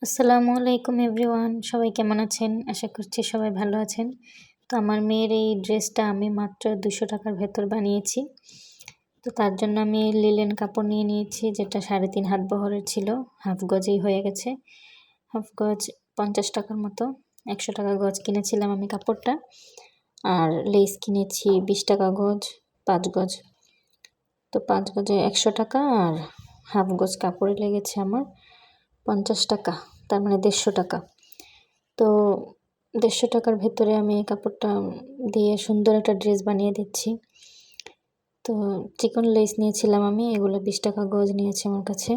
আসসালামু আলাইকুম এভরিওয়ান, সবাই কেমন আছেন? আশা করছি সবাই ভালো আছেন। তো আমার মেয়ের এই ড্রেসটা আমি মাত্র 200 টাকার ভেতর বানিয়েছি। তো তার জন্য আমি লিলেন কাপড় নিয়ে নিয়েছি, যেটা 3.5 হাত বহরের ছিল, হাফ গজেই হয়ে গেছে। হাফ গজ 50 টাকার মতো, 100 টাকা গজ কিনেছিলাম আমি কাপড়টা। আর লেস কিনেছি 20 টাকা গজ, 5 গজ। তো 5 গজে 100 টাকা আর হাফ গজ কাপড়ে লেগেছে আমার 50 টাকা, তার মানে 150 টাকা। তো 150 টাকার ভেতরে আমি এই কাপড়টা দিয়ে সুন্দর একটা ড্রেস বানিয়ে দিচ্ছি। তো চিকন লেস নিয়েছিলাম আমি, এগুলো 20 টাকা গজ নিয়েছে আমার কাছে।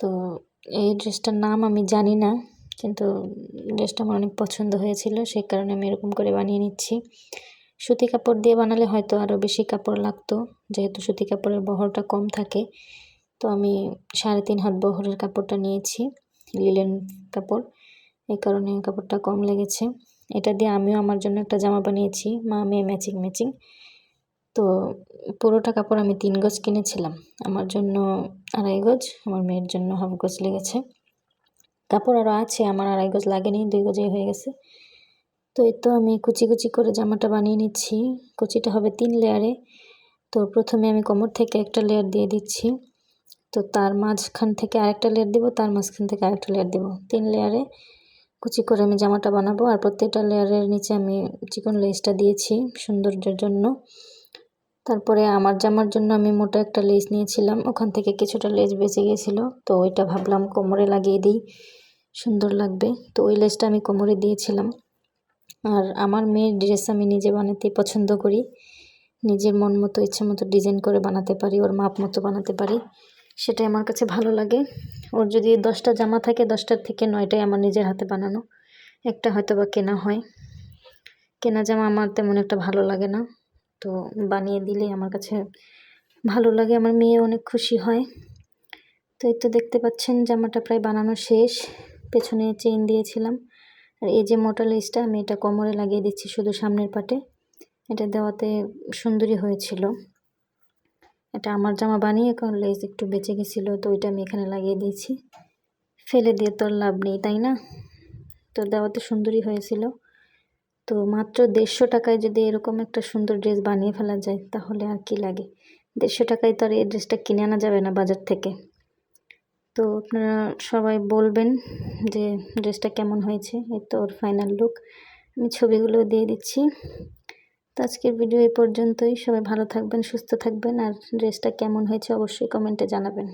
তো এই ড্রেসটার নাম আমি জানি না, কিন্তু ড্রেসটা আমার অনেক পছন্দ হয়েছিল, সেই কারণে আমি এরকম করে বানিয়ে নিচ্ছি। সুতি কাপড় দিয়ে বানালে হয়তো আরও বেশি কাপড় লাগতো, যেহেতু সুতি কাপড়ের বহরটা কম থাকে। তো আমি 3.5 হাত বহরের কাপড়টা নিয়েছি, লিলেন কাপড়, এই কারণে কাপড়টা কম লেগেছে। এটা দিয়ে আমিও আমার জন্য একটা জামা বানিয়েছি, মা মেয়ে ম্যাচিং। তো পুরোটা কাপড় আমি 3 গজ কিনেছিলাম, আমার জন্য 2.5 গজ, আমার মেয়ের জন্য হাফ গজ লেগেছে। কাপড় আরও আছে, আমার 2.5 গজ লাগেনি, 2 গজেই হয়ে গেছে। তো এই তো আমি কুচি করে জামাটা বানিয়ে নিচ্ছি। কুচিটা হবে 3 লেয়ারে। তো প্রথমে আমি কোমর থেকে একটা লেয়ার দিয়ে দিচ্ছি, তো তার মাঝখান থেকে আরেকটা লেয়ার দেবো, তার মাঝখান থেকে আরেকটা লেয়ার দেবো। 3 লেয়ারে কুচি করে আমি জামাটা বানাবো। আর প্রত্যেকটা লেয়ারের নিচে আমি চিকন লেসটা দিয়েছি সৌন্দর্যের জন্য। তারপরে আমার জামার জন্য আমি মোটা একটা লেস নিয়েছিলাম, ওখান থেকে কিছুটা লেস বেঁচে গিয়েছিলো, তো ওইটা ভাবলাম কোমরে লাগিয়ে দিই, সুন্দর লাগবে। তো ওই লেসটা আমি কোমরে দিয়েছিলাম। আর আমার মেয়ের ড্রেস আমি নিজে বানাতে পছন্দ করি, নিজের মন মতো ইচ্ছে মতো ডিজাইন করে বানাতে পারি, ওর মাপ মতো বানাতে পারি, সেটাই আমার কাছে ভালো লাগে। ওর যদি 10টা জামা থাকে, 10টার থেকে 9টাই আমার নিজের হাতে বানানো, একটা হয়তো বা কেনা হয়। কেনা জামা আমার তেমন একটা ভালো লাগে না, তো বানিয়ে দিলেই আমার কাছে ভালো লাগে, আমার মেয়ে অনেক খুশি হয়। তো এই তো দেখতে পাচ্ছেন জামাটা প্রায় বানানো শেষ। পেছনে চেইন দিয়েছিলাম, আর এই যে মোটা লেসটা আমি এটা কোমরে লাগিয়ে দিচ্ছি শুধু সামনের পাটে। এটা দেওয়াতে সুন্দরই হয়েছিল। এটা আমার জামা বানিয়ে কারণ লেস একটু বেঁচে গেছিলো, তো ওইটা আমি এখানে লাগিয়ে দিয়েছি। ফেলে দিয়ে তো আর লাভ নেই, তাই না? তো দেওয়াতে সুন্দরই হয়েছিল। তো মাত্র 150 টাকায় যদি এরকম একটা সুন্দর ড্রেস বানিয়ে ফেলা যায়, তাহলে আর কি লাগে। 150 টাকায় তো আর এই ড্রেসটা কিনে আনা যাবে না বাজার থেকে। তো আপনারা সবাই বলবেন যে ড্রেসটা কেমন হয়েছে। এই তো ওর ফাইনাল লুক, আমি ছবিগুলো দিয়ে দিচ্ছি। তো আজকের ভিডিও এই পর্যন্তই। সবাই ভালো থাকবেন, সুস্থ থাকবেন, আর ড্রেসটা কেমন হয়েছে অবশ্যই কমেন্টে জানাবেন।